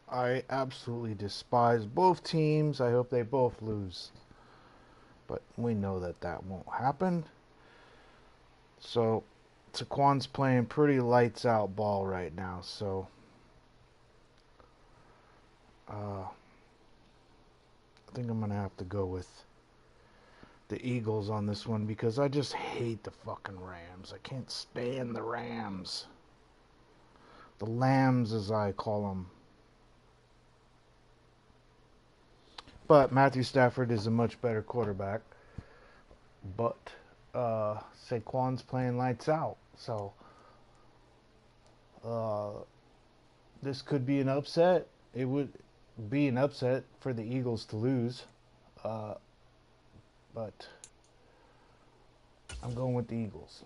I absolutely despise both teams. I hope they both lose. But we know that that won't happen. So Taquan's playing pretty lights out ball right now. So I think I'm going to have to go with the Eagles on this one because I just hate the fucking Rams. I can't stand the Rams. The Lambs, as I call them. But Matthew Stafford is a much better quarterback. But Saquon's playing lights out. So this could be an upset. It would be an upset for the Eagles to lose. But I'm going with the Eagles.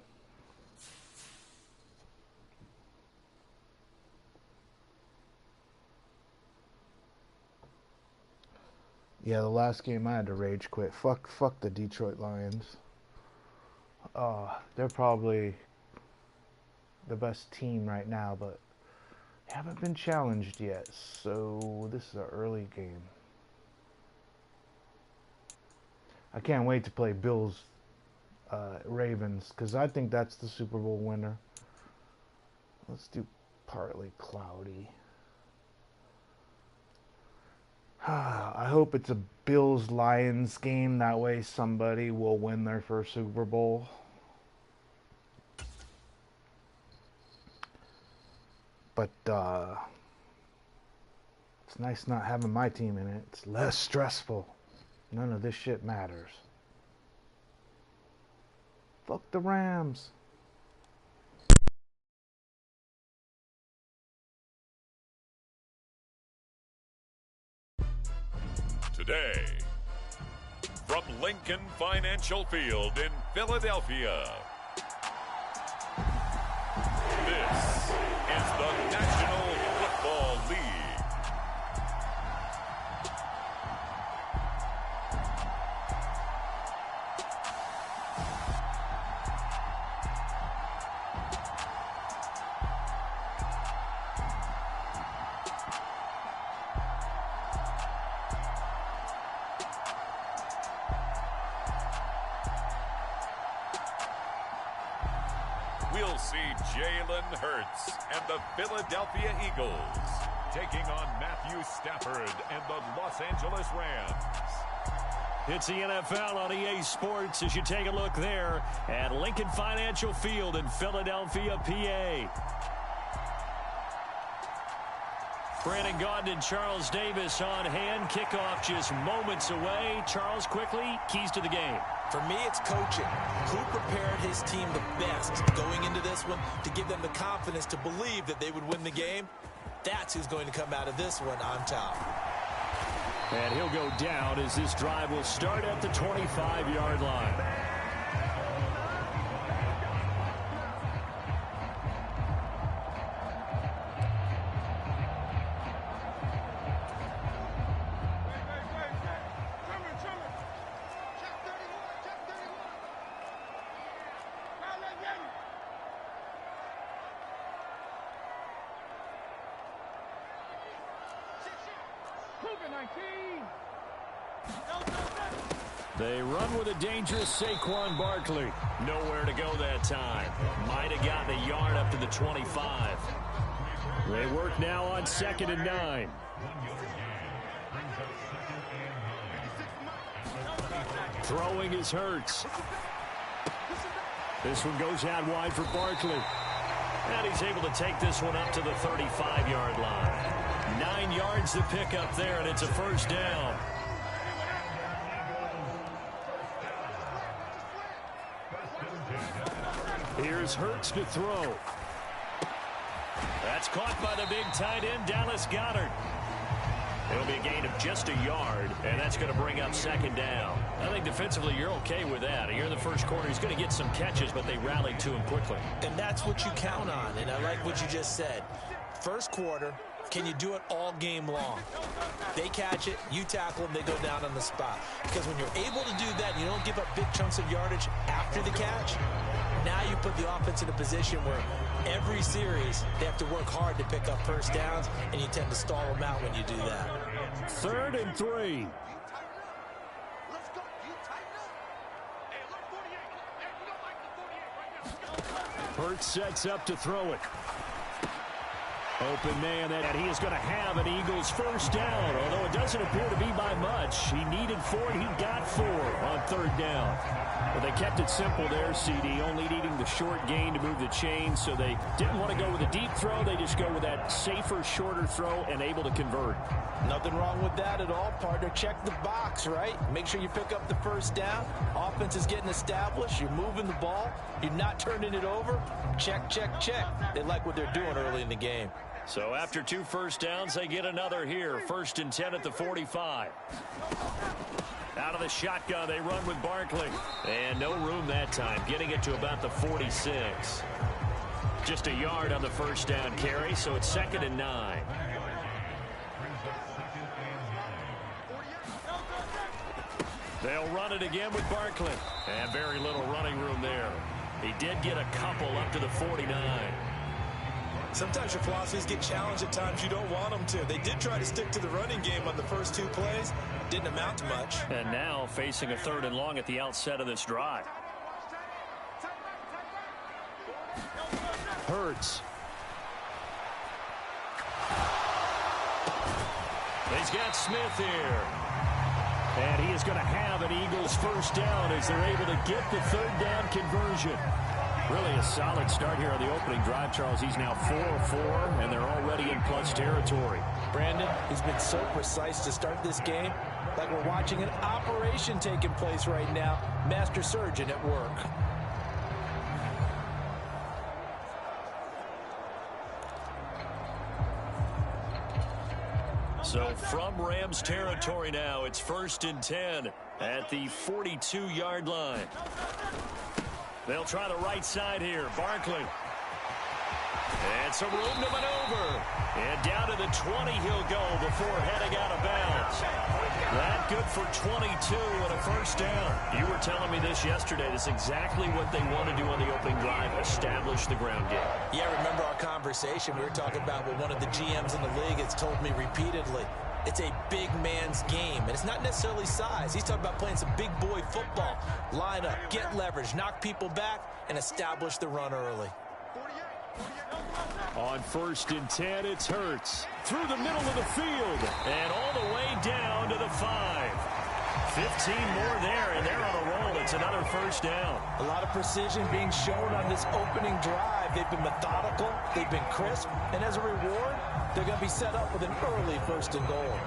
Yeah, the last game I had to rage quit. Fuck the Detroit Lions. They're probably the best team right now, but they haven't been challenged yet. So this is an early game. I can't wait to play Bills Ravens because I think that's the Super Bowl winner. Let's do partly cloudy. I hope it's a Bills-Lions game. That way somebody will win their first Super Bowl. But it's nice not having my team in it. It's less stressful. None of this shit matters. Fuck the Rams. Today, from Lincoln Financial Field in Philadelphia, this is the National Football League. We'll see Jalen Hurts and the Philadelphia Eagles taking on Matthew Stafford and the Los Angeles Rams. It's the NFL on EA Sports as you take a look there at Lincoln Financial Field in Philadelphia, PA. Brandon Gaudin and Charles Davis on hand. Kickoff just moments away. Charles, quickly, keys to the game. For me, it's coaching. Who prepared his team the best going into this one to give them the confidence to believe that they would win the game? That's who's going to come out of this one on top. And he'll go down as this drive will start at the 25-yard line. They run with a dangerous Saquon Barkley. Nowhere to go that time. Might have gotten a yard up to the 25. They work now on 2nd and 9. Throwing is Hurts. This one goes out wide for Barkley. And he's able to take this one up to the 35-yard line. 9 yards to pick up there, and it's a first down. Here's Hurts to throw. That's caught by the big tight end, Dallas Goedert. It'll be a gain of just a yard, and that's going to bring up 2nd down. I think defensively you're okay with that. Here in the first quarter, he's going to get some catches, but they rallied to him quickly. And that's what you count on, and I like what you just said. First quarter, can you do it all game long? They catch it, you tackle them, they go down on the spot. Because when you're able to do that, and you don't give up big chunks of yardage after the catch, now you put the offense in a position where Every series, they have to work hard to pick up first downs, and you tend to stall them out when you do that. 3rd and 3. Hurts sets up to throw it. Open man, and he is going to have an Eagles first down, although it doesn't appear to be by much. He needed 4, and he got 4 on 3rd down. But they kept it simple there, CD, only needing the short gain to move the chains, so they didn't want to go with a deep throw. They just go with that safer, shorter throw and able to convert. Nothing wrong with that at all, partner. Check the box, right? Make sure you pick up the first down. Offense is getting established. You're moving the ball. You're not turning it over. Check, check, check. They like what they're doing early in the game. So after 2 first downs, they get another here. 1st and 10 at the 45. Out of the shotgun, they run with Barkley. And no room that time, getting it to about the 46. Just a yard on the first down carry, so it's 2nd and 9. They'll run it again with Barkley. And very little running room there. He did get a couple up to the 49. Sometimes your philosophies get challenged at times you don't want them to. They did try to stick to the running game on the first 2 plays. Didn't amount to much. And now facing a 3rd and long at the outset of this drive. Hurts. He's got Smith here. And he is going to have an Eagles first down as they're able to get the 3rd down conversion. Really a solid start here on the opening drive, Charles. He's now 4-4, and they're already in plus territory. Brandon, he's been so precise to start this game, like we're watching an operation taking place right now. Master surgeon at work. So from Rams territory now, it's 1st and 10 at the 42-yard line. They'll try the right side here. Barkley. And some room to maneuver. And down to the 20 he'll go before heading out of bounds. That good for 22 and a first down. You were telling me this yesterday. This is exactly what they want to do on the opening drive, establish the ground game. Yeah, remember our conversation. We were talking about what one of the GMs in the league has told me repeatedly. It's a big man's game, and it's not necessarily size. He's talking about playing some big boy football. Line up, get leverage, knock people back, and establish the run early. On 1st and 10, it's Hurts. Through the middle of the field, and all the way down to the 5. 15 more there, and they're on a roll. It's another first down. A lot of precision being shown on this opening drive. They've been methodical, they've been crisp, and as a reward, they're going to be set up with an early 1st and goal.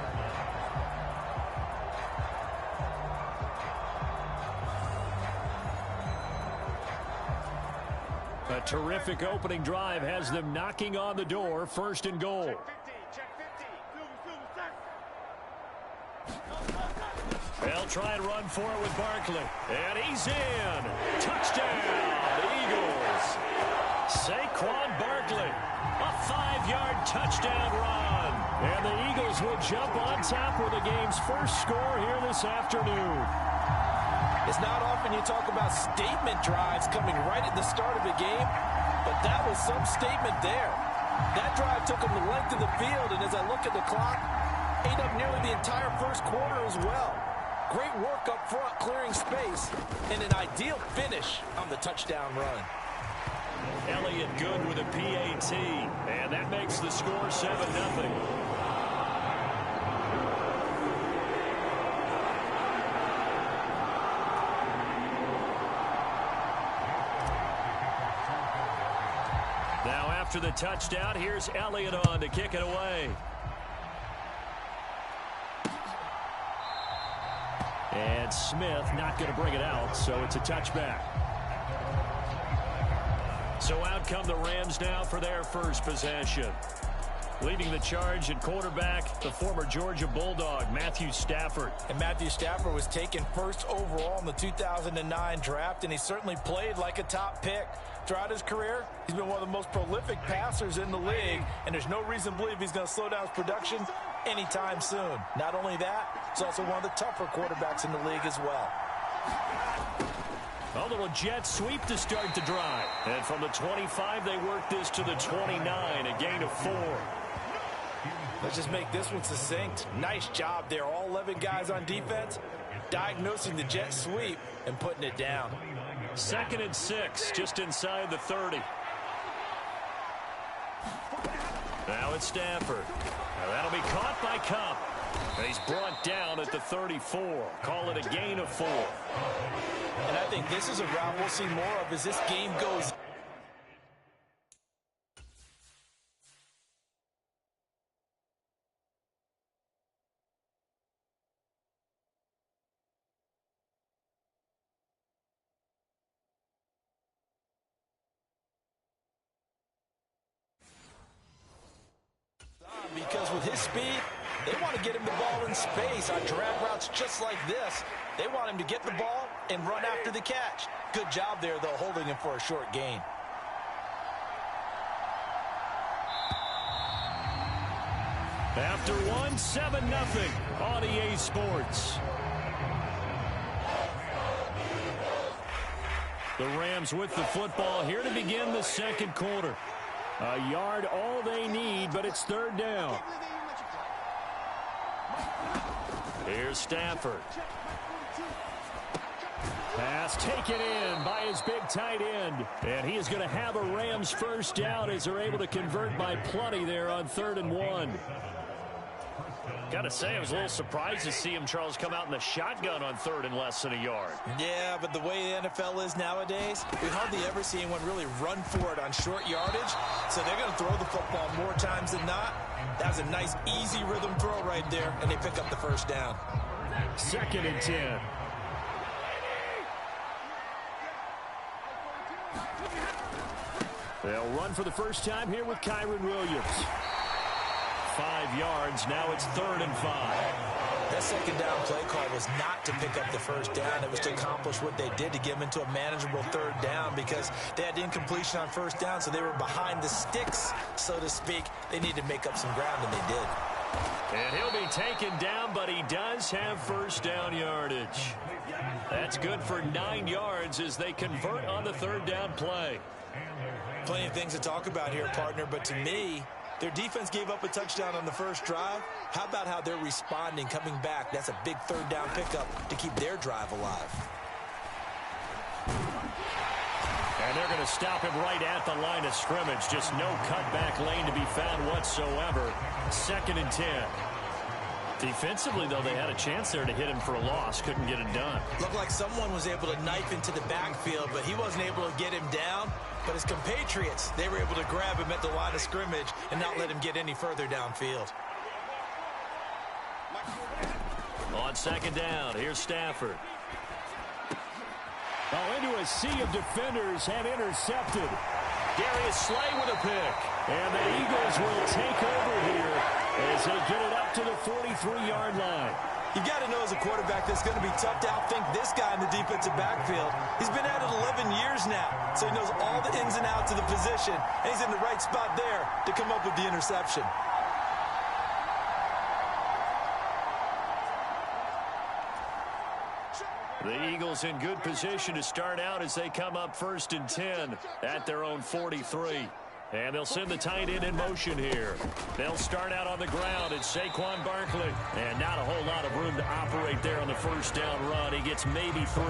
A terrific opening drive has them knocking on the door. 1st and goal. They'll try and run for it with Barkley. And he's in. Touchdown, Eagles. Saquon Barkley. A 5-yard touchdown run. And the Eagles will jump on top with the game's first score here this afternoon. It's not often you talk about statement drives coming right at the start of a game, but that was some statement there. That drive took them the length of the field, and as I look at the clock, ate up nearly the entire first quarter as well. Great work up front, clearing space, and an ideal finish on the touchdown run. Elliott good with a PAT, and that makes the score 7-0. Now after the touchdown, here's Elliott on to kick it away. And Smith not going to bring it out, so it's a touchback. So out come the Rams now for their first possession. Leading the charge at quarterback, the former Georgia Bulldog, Matthew Stafford. And Matthew Stafford was taken first overall in the 2009 draft, and he certainly played like a top pick. Throughout his career, he's been one of the most prolific passers in the league, and there's no reason to believe he's going to slow down his production anytime soon. Not only that, he's also one of the tougher quarterbacks in the league as well. A little jet sweep to start the drive. And from the 25, they work this to the 29, a gain of 4. Let's just make this one succinct. Nice job there. All 11 guys on defense diagnosing the jet sweep and putting it down. 2nd and 6, just inside the 30. Now it's Stafford. Now that'll be caught by Cup. He's brought down at the 34. Call it a gain of 4. And I think this is a route we'll see more of as this game goes. Because with his speed, they want to get him the ball in space on drag routes just like this. They want him to get the ball and run after the catch. Good job there, though, holding him for a short gain. After one, 7-0 on EA Sports. The Rams with the football here to begin the second quarter. A yard all they need, but it's 3rd down. Here's Stafford. Pass taken in by his big tight end. And he is going to have a Rams first down as they're able to convert by plenty there on 3rd and 1. Got to say, I was a little surprised to see him, Charles, come out in the shotgun on 3rd and less than a yard. Yeah, but the way the NFL is nowadays, we hardly ever see anyone really run for it on short yardage. So they're going to throw the football more times than not. That was a nice, easy rhythm throw right there, and they pick up the first down. 2nd and 10. They'll run for the first time here with Kyron Williams. 5 yards. Now it's 3rd and 5. That second down play call was not to pick up the first down. It was to accomplish what they did to get them into a manageable 3rd down because they had incompletion on first down, so they were behind the sticks, so to speak. They needed to make up some ground, and they did. And he'll be taken down, but he does have first down yardage. That's good for 9 yards as they convert on the 3rd down play. Plenty of things to talk about here, partner, but to me, their defense gave up a touchdown on the first drive. How about how they're responding, coming back? That's a big 3rd down pickup to keep their drive alive. And they're going to stop him right at the line of scrimmage. Just no cutback lane to be found whatsoever. 2nd and 10. Defensively, though, they had a chance there to hit him for a loss. Couldn't get it done. Looked like someone was able to knife into the backfield, but he wasn't able to get him down. But his compatriots, they were able to grab him at the line of scrimmage and not let him get any further downfield. On 2nd down, here's Stafford. Oh, into a sea of defenders and intercepted. Darius Slay with a pick. And the Eagles will take over here as they get it up to the 43-yard line. You've got to know as a quarterback that's going to be tough to outthink this guy in the defensive backfield. He's been at it 11 years now, so he knows all the ins and outs of the position, and he's in the right spot there to come up with the interception. The Eagles in good position to start out as they come up 1st and 10 at their own 43. And they'll send the tight end in motion here. They'll start out on the ground. It's Saquon Barkley. And not a whole lot of room to operate there on the first down run. He gets maybe 3.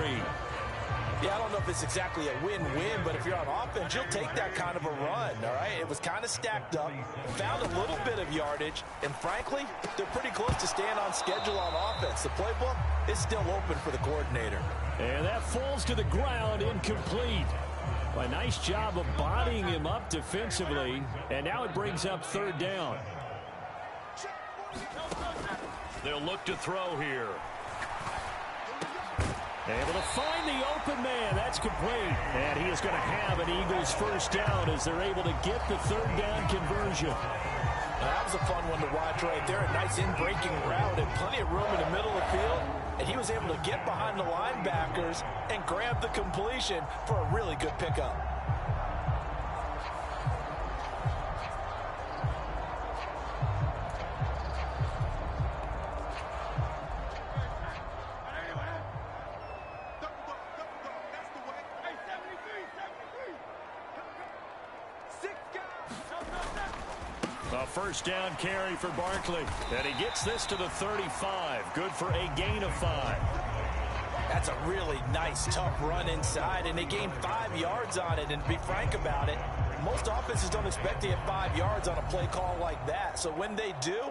Yeah, I don't know if it's exactly a win-win, but if you're on offense, you'll take that kind of a run, all right? It was kind of stacked up, found a little bit of yardage, and frankly, they're pretty close to staying on schedule on offense. The playbook is still open for the coordinator. And that falls to the ground, incomplete. A nice job of bodying him up defensively, and now it brings up 3rd down. They'll look to throw here. Able to find the open man. That's complete. And he is going to have an Eagles first down as they're able to get the 3rd down conversion. That was a fun one to watch right there. A nice in-breaking route and plenty of room in the middle of the field. And he was able to get behind the linebackers and grab the completion for a really good pickup. A first down carry for Barkley. And he gets this to the 35. Good for a gain of 5. That's a really nice, tough run inside, and they gained 5 yards on it. And to be frank about it, most offenses don't expect to get 5 yards on a play call like that. So when they do,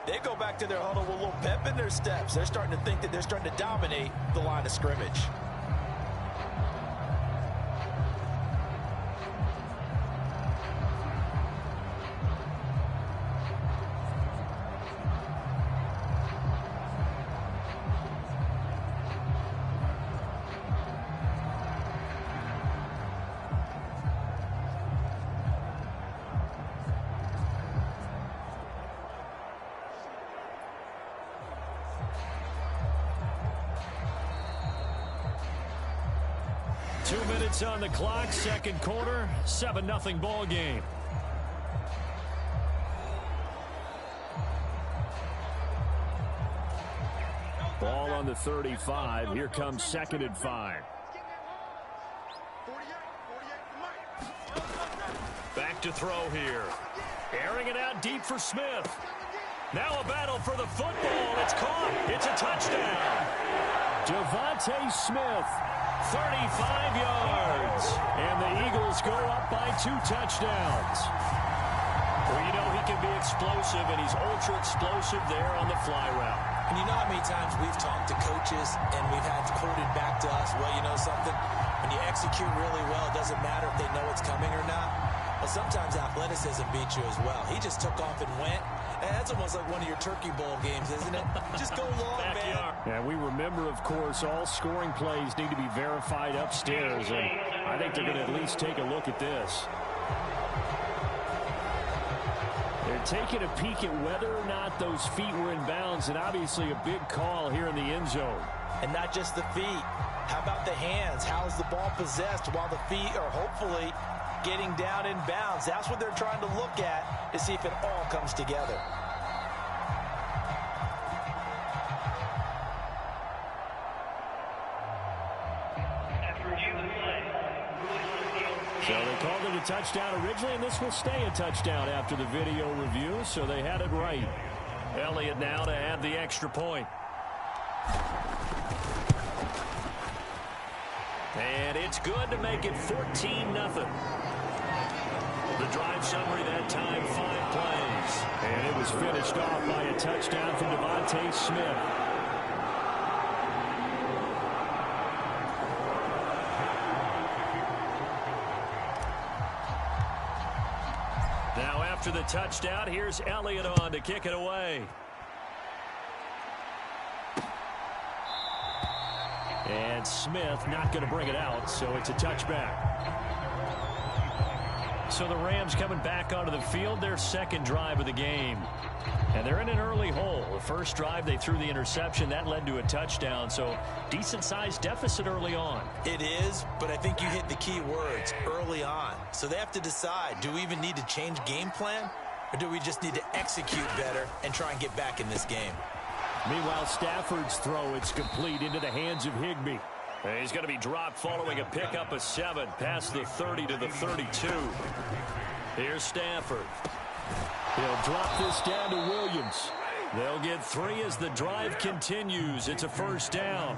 they go back to their huddle with a little pep in their steps. They're starting to think that they're starting to dominate the line of scrimmage. On the clock, second quarter, 7-0 ball game. Ball on the 35. Here comes 2nd and 5. Back to throw here. Airing it out deep for Smith. Now a battle for the football. It's caught. It's a touchdown. Devontae Smith. 35 yards. And the Eagles go up by 2 touchdowns. Well, you know he can be explosive, and he's ultra explosive there on the fly route. And you know how many times we've talked to coaches and we've had quoted back to us, well, you know something? When you execute really well, it doesn't matter if they know it's coming or not. Well, sometimes athleticism beats you as well. He just took off and went. And that's almost like one of your Turkey Bowl games, isn't it? Just go long, man. And we remember, of course, all scoring plays need to be verified upstairs. And I think they're going to at least take a look at this. They're taking a peek at whether or not those feet were in bounds. And obviously a big call here in the end zone. And not just the feet. How about the hands? How is the ball possessed while the feet are hopefully getting down in bounds? That's what they're trying to look at to see if it all comes together. So they called it a touchdown originally, and this will stay a touchdown after the video review, so they had it right. Elliott now to add the extra point. And it's good to make it 14-0. The drive summary that time, 5 plays. And it was finished off by a touchdown from Devontae Smith. Now after the touchdown, here's Elliott on to kick it away. And Smith not going to bring it out, so it's a touchback. So the Rams coming back onto the field, their second drive of the game. And they're in an early hole. The first drive, they threw the interception. That led to a touchdown, so decent-sized deficit early on. It is, but I think you hit the key words, early on. So they have to decide, do we even need to change game plan, or do we just need to execute better and try and get back in this game? Meanwhile, Stafford's throw, it's complete into the hands of Higbee. He's going to be dropped following a pickup of 7 past the 30 to the 32. Here's Stafford. He'll drop this down to Williams. They'll get 3 as the drive continues. It's a first down.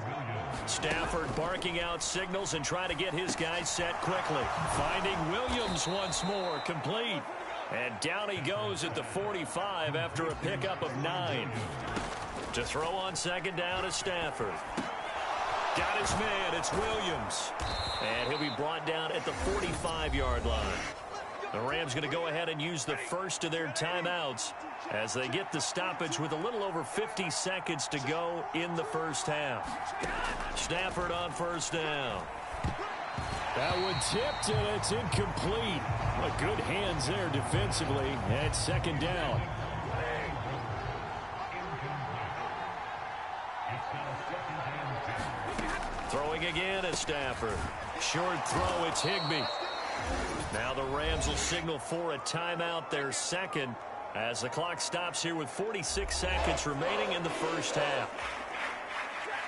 Stafford barking out signals and trying to get his guys set quickly. Finding Williams once more, complete. And down he goes at the 45 after a pickup of 9. To throw on second down is Stafford. Got his man, it's Williams. And he'll be brought down at the 45-yard line. The Rams going to go ahead and use the first of their timeouts as they get the stoppage with a little over 50 seconds to go in the first half. Stafford on first down. That one tipped, and it's incomplete. Well, good hands there defensively at second down. Throwing again is Stafford. Short throw, it's Higbee. Now the Rams will signal for a timeout, their second, as the clock stops here with 46 seconds remaining in the first half.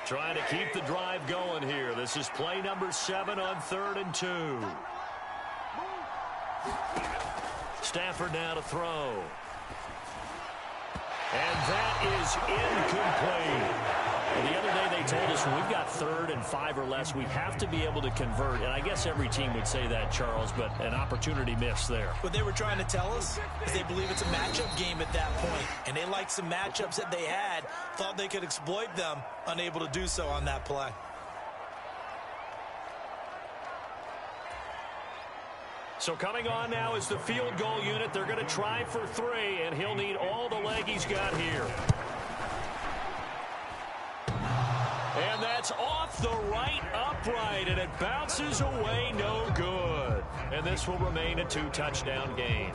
Trying to keep the drive going here. This is play number 7 on 3rd and 2. Stafford now to throw. And that is incomplete. Well, the other day they told us when we've got 3rd and 5 or less, we have to be able to convert. And I guess every team would say that, Charles, but an opportunity missed there. What they were trying to tell us is they believe it's a matchup game at that point. And they liked some matchups that they had, thought they could exploit them, unable to do so on that play. So coming on now is the field goal unit. They're going to try for 3, and he'll need all the leg he's got here. And that's off the right upright, and it bounces away, no good. And this will remain a 2-touchdown game.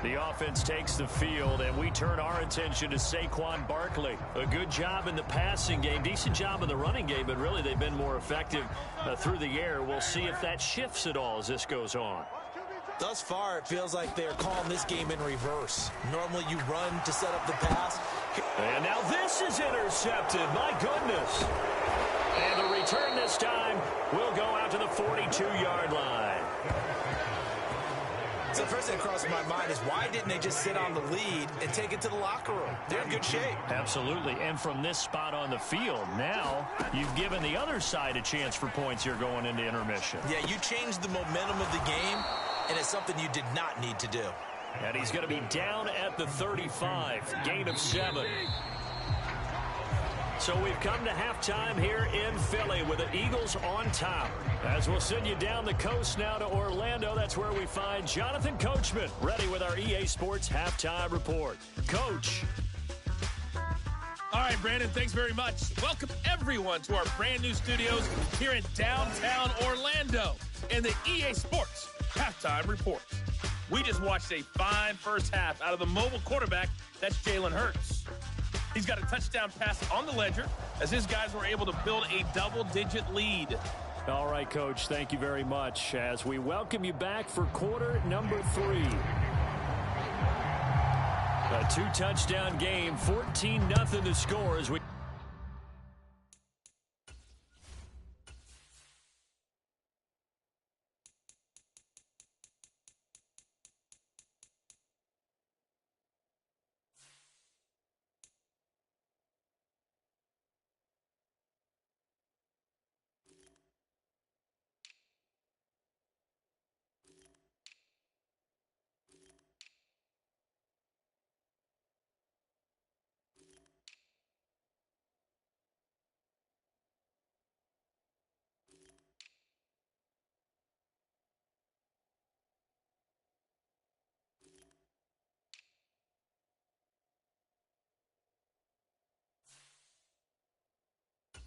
The offense takes the field, and we turn our attention to Saquon Barkley. A good job in the passing game, decent job in the running game, but really they've been more effective through the air. We'll see if that shifts at all as this goes on. Thus far, it feels like they're calling this game in reverse. Normally you run to set up the pass. And now this is intercepted. My goodness. And the return this time will go out to the 42-yard line. So the first thing that crosses my mind is why didn't they just sit on the lead and take it to the locker room? They're in good shape. Absolutely. And from this spot on the field, now you've given the other side a chance for points here going into intermission. Yeah, you changed the momentum of the game, and it's something you did not need to do. And he's going to be down at the 35, gain of 7. So we've come to halftime here in Philly with the Eagles on top. As we'll send you down the coast now to Orlando, that's where we find Jonathan Coachman ready with our EA Sports Halftime Report. Coach. All right, Brandon, thanks very much. Welcome, everyone, to our brand new studios here in downtown Orlando in the EA Sports Halftime Report. We just watched a fine first half out of the mobile quarterback, that's Jalen Hurts. He's got a touchdown pass on the ledger as his guys were able to build a double-digit lead. All right, Coach, thank you very much as we welcome you back for quarter number 3. A 2-touchdown game, 14-0 the score as we...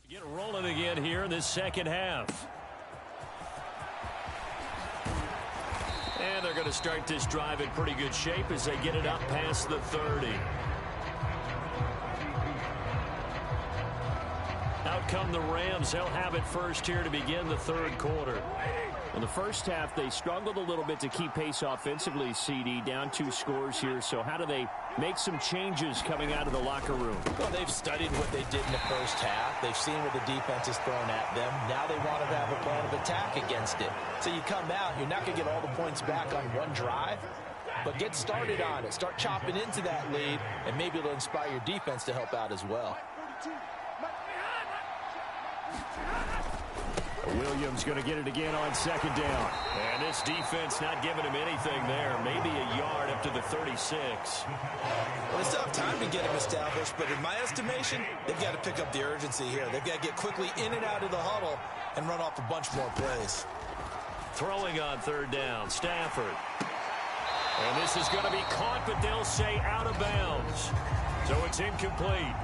Get rolling again here in this second half. And they're going to start this drive in pretty good shape as they get it up past the 30. Out come the Rams. They'll have it first here to begin the third quarter. In the first half, they struggled a little bit to keep pace offensively, CD, down 2 scores here. So how do they make some changes coming out of the locker room? Well, they've studied what they did in the first half. They've seen what the defense has thrown at them. Now they want to have a plan of attack against it. So you come out, you're not going to get all the points back on one drive, but get started on it. Start chopping into that lead, and maybe it'll inspire your defense to help out as well. Williams going to get it again on second down. And this defense not giving him anything there. Maybe a yard up to the 36. Well, they still have time to get him established, but in my estimation, they've got to pick up the urgency here. They've got to get quickly in and out of the huddle and run off a bunch more plays. Throwing on third down, Stafford. And this is going to be caught, but they'll say out of bounds. So it's incomplete.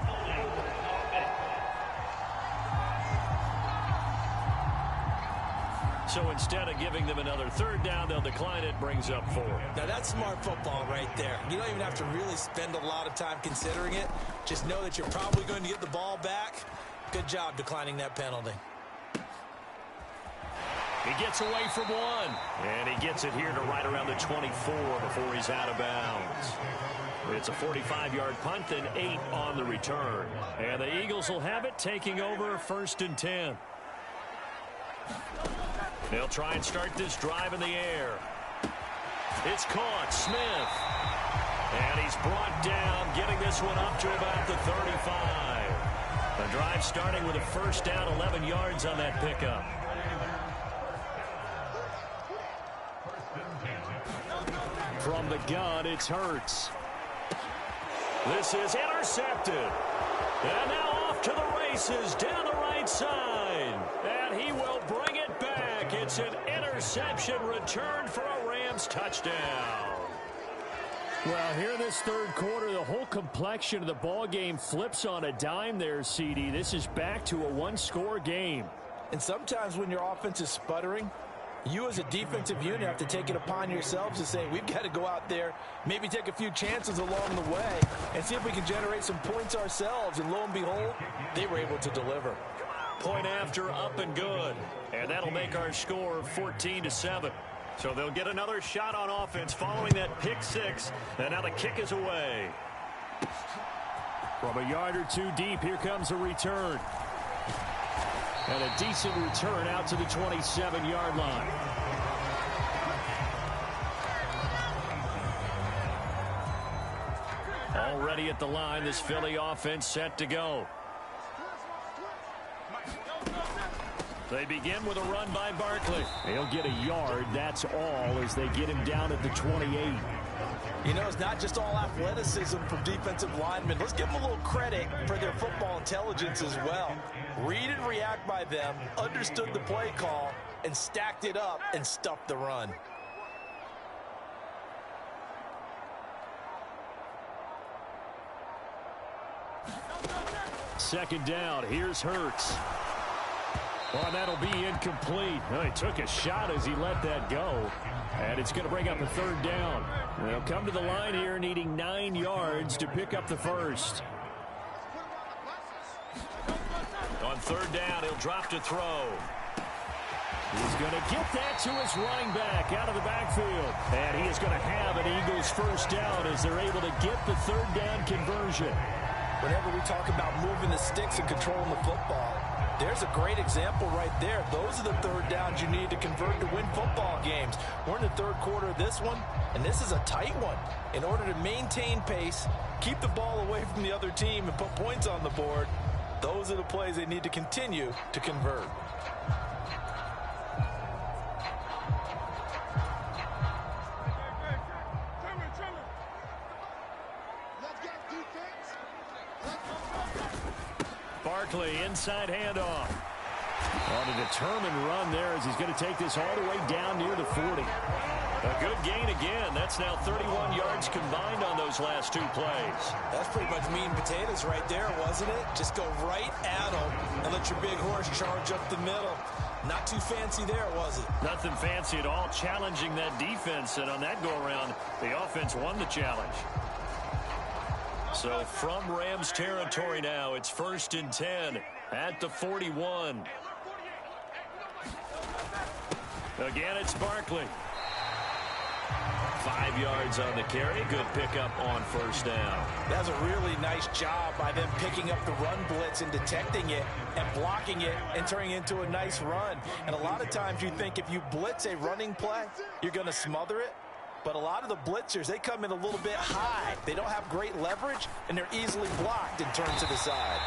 So instead of giving them another third down, they'll decline it, brings up 4. Now that's smart football right there. You don't even have to really spend a lot of time considering it. Just know that you're probably going to get the ball back. Good job declining that penalty. He gets away from 1, and he gets it here to right around the 24 before he's out of bounds. It's a 45-yard punt and 8 on the return. And the Eagles will have it, taking over 1st and 10. They'll try and start this drive in the air. It's caught. Smith. And he's brought down, getting this one up to about the 35. The drive starting with a first down, 11 yards on that pickup. From the gun, it's Hurts. This is intercepted. And now off to the races down the right side. And he will bring it back. It's an interception return for a Rams touchdown. Well, here in this third quarter, the whole complexion of the ball game flips on a dime there, CD. This is back to a one-score game. And sometimes when your offense is sputtering, you as a defensive unit have to take it upon yourselves to say, we've got to go out there, maybe take a few chances along the way, and see if we can generate some points ourselves. And lo and behold, they were able to deliver. Point after, up and good. And that'll make our score 14-7. So they'll get another shot on offense following that pick six. And now the kick is away. From a yard or two deep, here comes a return. And a decent return out to the 27-yard line. Already at the line, this Philly offense set to go. They begin with a run by Barkley. He'll get a yard, that's all, as they get him down at the 28. You know, it's not just all athleticism from defensive linemen. Let's give them a little credit for their football intelligence as well. Read and react by them, understood the play call, and stacked it up and stuffed the run. Second down, here's Hurts. Well, that'll be incomplete. Well, he took a shot as he let that go. And it's going to bring up a third down. They'll come to the line here needing 9 yards to pick up the first. On third down, he'll drop to throw. He's going to get that to his running back out of the backfield. And he is going to have an Eagles first down as they're able to get the third down conversion. Whenever we talk about moving the sticks and controlling the football, there's a great example right there. Those are the third downs you need to convert to win football games. We're in the third quarter of this one, and this is a tight one. In order to maintain pace, keep the ball away from the other team, and put points on the board, those are the plays they need to continue to convert. Barkley, inside handoff. On a determined run there as he's going to take this all the way down near the 40. A good gain again. That's now 31 yards combined on those last two plays. That's pretty much meat and potatoes right there, wasn't it? Just go right at them and let your big horse charge up the middle. Not too fancy there, was it? Nothing fancy at all, challenging that defense. And on that go-around, the offense won the challenge. So from Rams territory now, it's 1st and 10 at the 41. Again, it's Barkley. 5 yards on the carry. Good pickup on first down. That's a really nice job by them picking up the run blitz and detecting it and blocking it and turning it into a nice run. And a lot of times you think if you blitz a running play, you're going to smother it. But a lot of the blitzers, they come in a little bit high. They don't have great leverage, and they're easily blocked and turned to the side.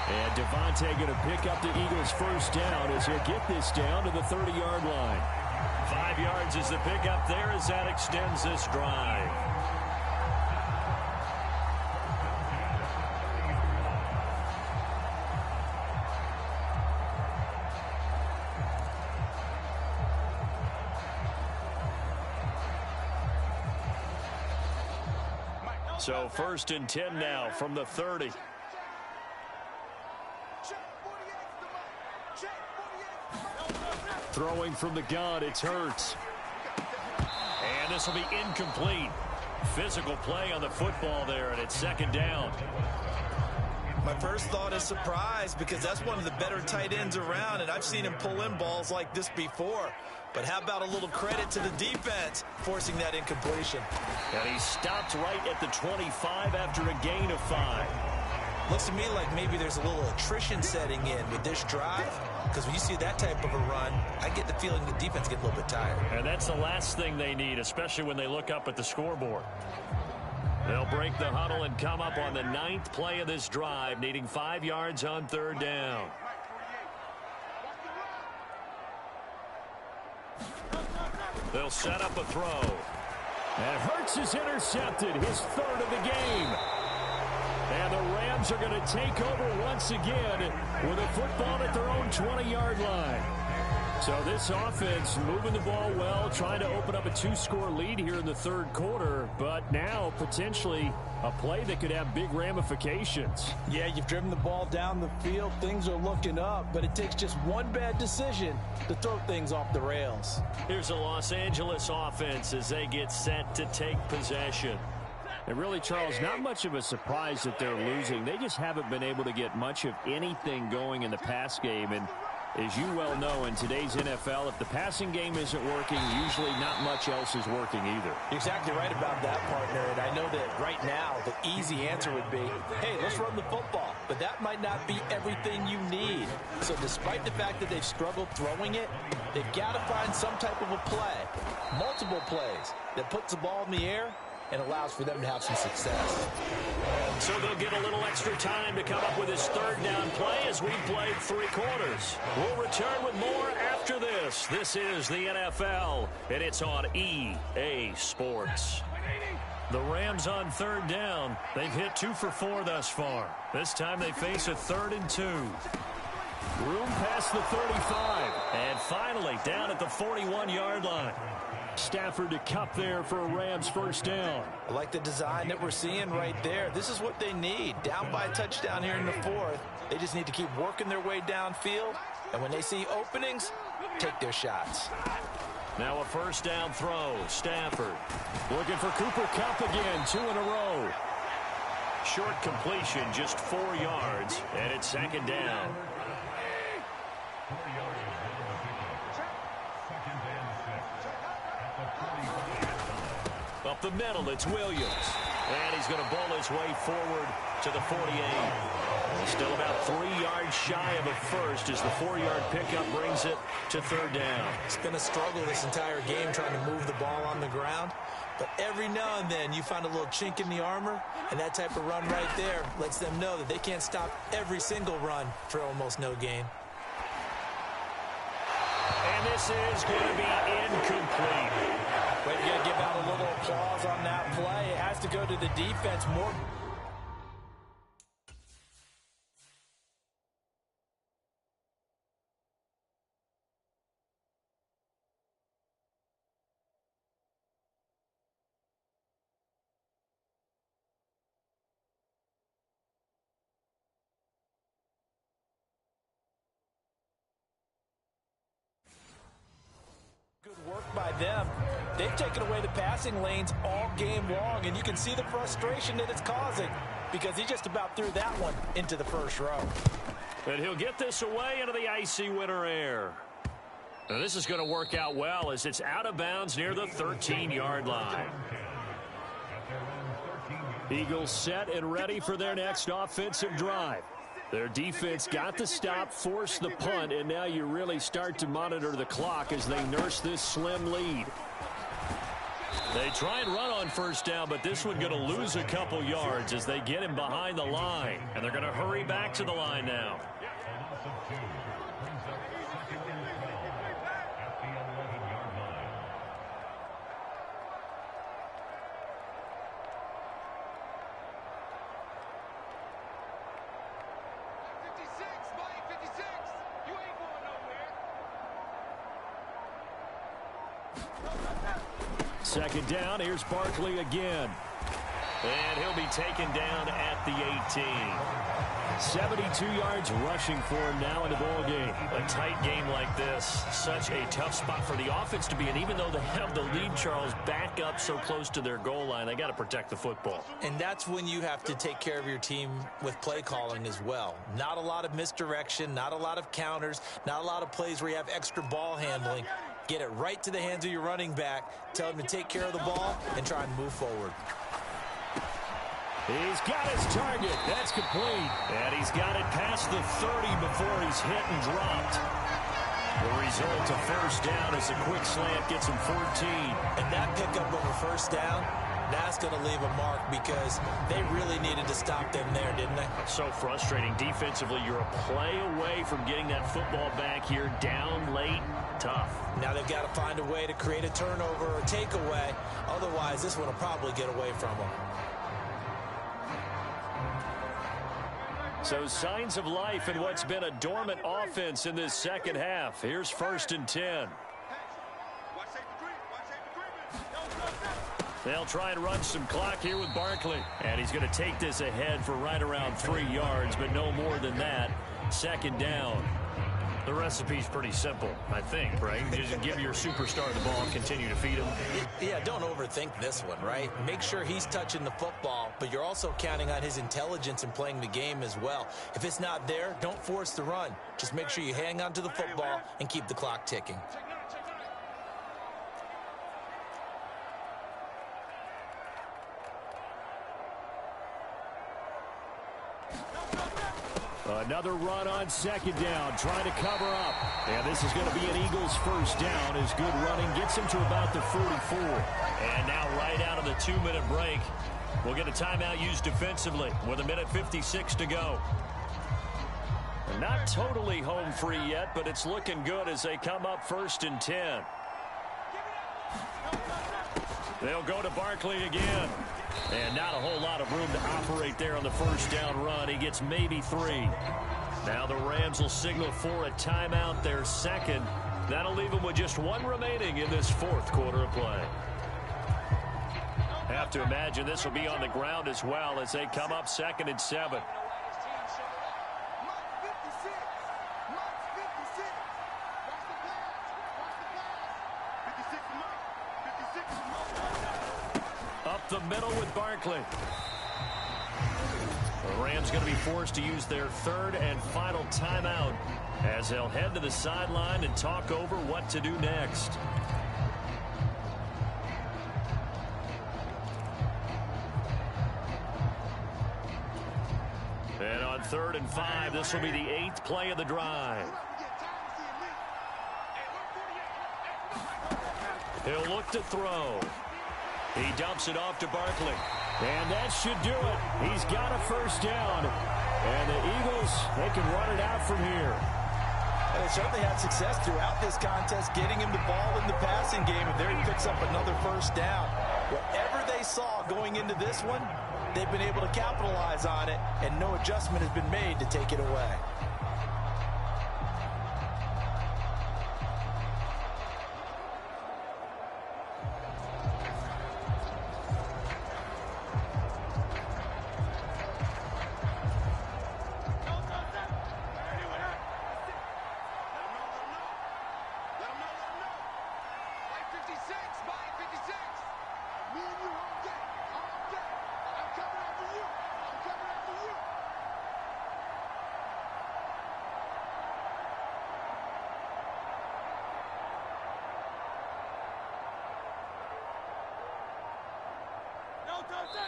And Devontae going to pick up the Eagles' first down as he'll get this down to the 30-yard line. 5 yards is the pickup there as that extends this drive. So 1st and 10 now from the 30. Throwing from the gun, it's Hurts. And this will be incomplete. Physical play on the football there, and it's 2nd down. My first thought is surprise because that's one of the better tight ends around, and I've seen him pull in balls like this before. But how about a little credit to the defense forcing that incompletion? And he stopped right at the 25 after a gain of 5. Looks to me like maybe there's a little attrition setting in with this drive, because when you see that type of a run, I get the feeling the defense gets a little bit tired. And that's the last thing they need, especially when they look up at the scoreboard. They'll break the huddle and come up on the 9th play of this drive, needing 5 yards on 3rd down. They'll set up a throw. And Hurts is intercepted, his 3rd of the game. And the Rams are going to take over once again with a football at their own 20-yard line. So this offense moving the ball well, trying to open up a 2-score lead here in the 3rd quarter, but now potentially a play that could have big ramifications. Yeah, you've driven the ball down the field. Things are looking up, but it takes just one bad decision to throw things off the rails. Here's the Los Angeles offense as they get set to take possession. And really, Charles, not much of a surprise that they're losing. They just haven't been able to get much of anything going in the pass game. And as you well know, in today's NFL, if the passing game isn't working, usually not much else is working either. You're exactly right about that, partner. And I know that right now the easy answer would be, hey, let's run the football. But that might not be everything you need. So despite the fact that they've struggled throwing it, they've got to find some type of a play, multiple plays, that puts the ball in the air and allows for them to have some success. So they'll get a little extra time to come up with his 3rd down play as we played 3 quarters. We'll return with more after this. This is the NFL, and it's on EA Sports. The Rams on 3rd down. They've hit 2 for 4 thus far. This time they face a 3rd and 2. Room past the 35. And finally down at the 41-yard line. Stafford to Cup there for a Rams 1st down. I like the design that we're seeing right there. This is what they need. Down by a touchdown here in the 4th. They just need to keep working their way downfield. And when they see openings, take their shots. Now a 1st down throw. Stafford looking for Cooper Kupp again. 2 in a row. Short completion, just 4 yards. And it's 2nd down. Up the middle, it's Williams. And he's going to bowl his way forward to the 48. Still about 3 yards shy of a first as the 4-yard pickup brings it to 3rd down. It's been a struggle this entire game trying to move the ball on the ground. But every now and then you find a little chink in the armor, and that type of run right there lets them know that they can't stop every single run for almost no gain. And this is going to be incomplete. We're going to give out a little applause on that play. It has to go to the defense more. Good work by them. They've taken away the passing lanes all game long, and you can see the frustration that it's causing because he just about threw that one into the 1st row. And he'll get this away into the icy winter air. Now this is going to work out well as it's out of bounds near the 13-yard line. Eagles set and ready for their next offensive drive. Their defense got the stop, forced the punt, and now you really start to monitor the clock as they nurse this slim lead. They try and run on 1st down, but this one going to lose a couple yards as they get him behind the line. And they're going to hurry back to the line now. Second down, here's Barkley again. And he'll be taken down at the 18. 72 yards rushing for him now in the ball game. A tight game like this, such a tough spot for the offense to be in. Even though they have the lead, Charles, back up so close to their goal line, they got to protect the football. And that's when you have to take care of your team with play calling as well. Not a lot of misdirection, not a lot of counters, not a lot of plays where you have extra ball handling. Get it right to the hands of your running back, tell him to take care of the ball, and try and move forward. He's got his target. That's complete. And he's got it past the 30 before he's hit and dropped. The result of first down is a quick slant gets him 14. And that pickup of a first down, that's going to leave a mark because they really needed to stop them there, didn't they? So frustrating. Defensively, you're a play away from getting that football back here. Down late, tough. Now they've got to find a way to create a turnover or takeaway. Otherwise, this one will probably get away from them. So signs of life in what's been a dormant offense in this second half. Here's 1st and 10. They'll try and run some clock here with Barkley. And he's going to take this ahead for right around 3 yards, but no more than that. 2nd down. The recipe's pretty simple, I think, right? Just give your superstar the ball and continue to feed him. Yeah, don't overthink this one, right? Make sure he's touching the football, but you're also counting on his intelligence in playing the game as well. If it's not there, don't force the run. Just make sure you hang on to the football and keep the clock ticking. Another run on 2nd down, trying to cover up. And this is going to be an Eagles first down as good running gets him to about the 44. And now right out of the 2-minute break, we'll get a timeout used defensively with 1:56 to go. Not totally home free yet, but it's looking good as they come up 1st and 10. They'll go to Barkley again. And not a whole lot of room to operate there on the first down run. He gets maybe 3. Now the Rams will signal for a timeout, their second. That'll leave them with just 1 remaining in this 4th quarter of play. Have to imagine this will be on the ground as well as they come up 2nd and 7. The middle with Barkley. The Rams going to be forced to use their 3rd and final timeout as they'll head to the sideline and talk over what to do next. And on 3rd and 5, this will be the 8th play of the drive. He'll look to throw. He dumps it off to Barkley. And that should do it. He's got a first down. And the Eagles, they can run it out from here. And they certainly had success throughout this contest, getting him the ball in the passing game, and there he picks up another first down. Whatever they saw going into this one, they've been able to capitalize on it, and no adjustment has been made to take it away.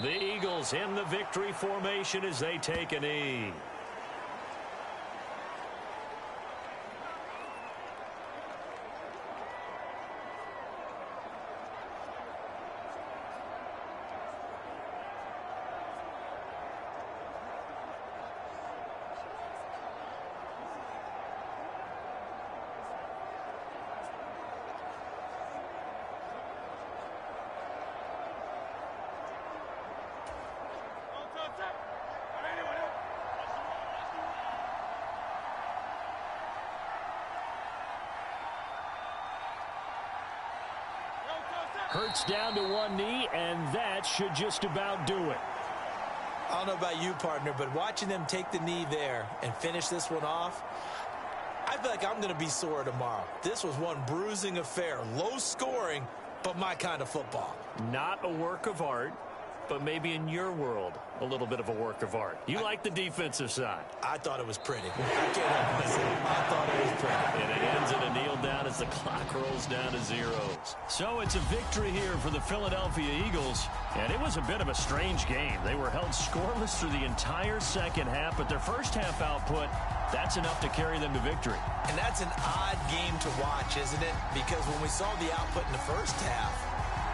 The Eagles in the victory formation as they take a knee. Hurts down to 1 knee, and that should just about do it. I don't know about you, partner, but watching them take the knee there and finish this one off, I feel like I'm going to be sore tomorrow. This was one bruising affair. Low scoring, but my kind of football. Not a work of art. but maybe in your world, a little bit of a work of art. You like the defensive side. I thought it was pretty. I can't help myself. I thought it was pretty. And it ends in a kneel down as the clock rolls down to zeros. So it's a victory here for the Philadelphia Eagles. And it was a bit of a strange game. They were held scoreless through the entire second half, but their first half output, that's enough to carry them to victory. And that's an odd game to watch, isn't it? Because when we saw the output in the first half,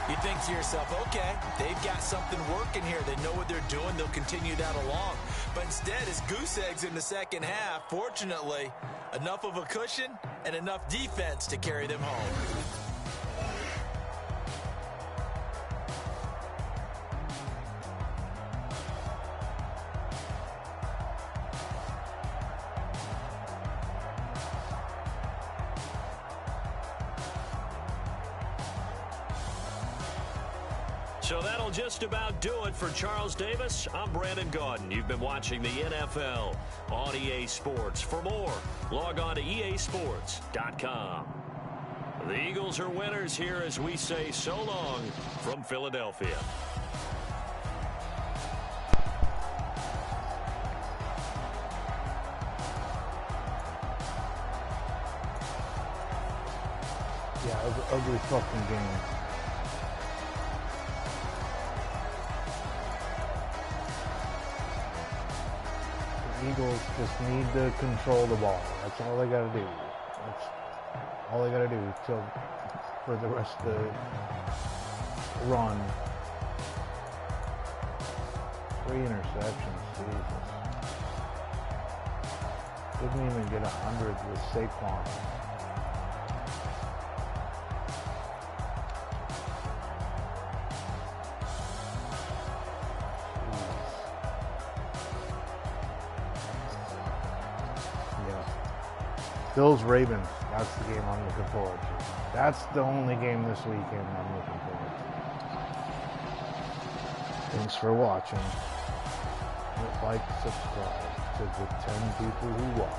you think to yourself, okay, they've got something working here. They know what they're doing. They'll continue that along. But instead, it's goose eggs in the second half. Fortunately, enough of a cushion and enough defense to carry them home. So that'll just about do it for Charles Davis. I'm Brandon Gaudin. You've been watching the NFL on EA Sports. For more, log on to easports.com. The Eagles are winners here as we say so long from Philadelphia. Yeah, it was an ugly fucking game. Eagles just need to control the ball. That's all they got to do. That's all they got to do for the rest of the run. 3 interceptions, Jesus. Didn't even get 100 with Saquon. Bills-Ravens, that's the game I'm looking forward to. That's the only game this weekend I'm looking forward to. Thanks for watching. Hit like, subscribe to the 10 people who watch.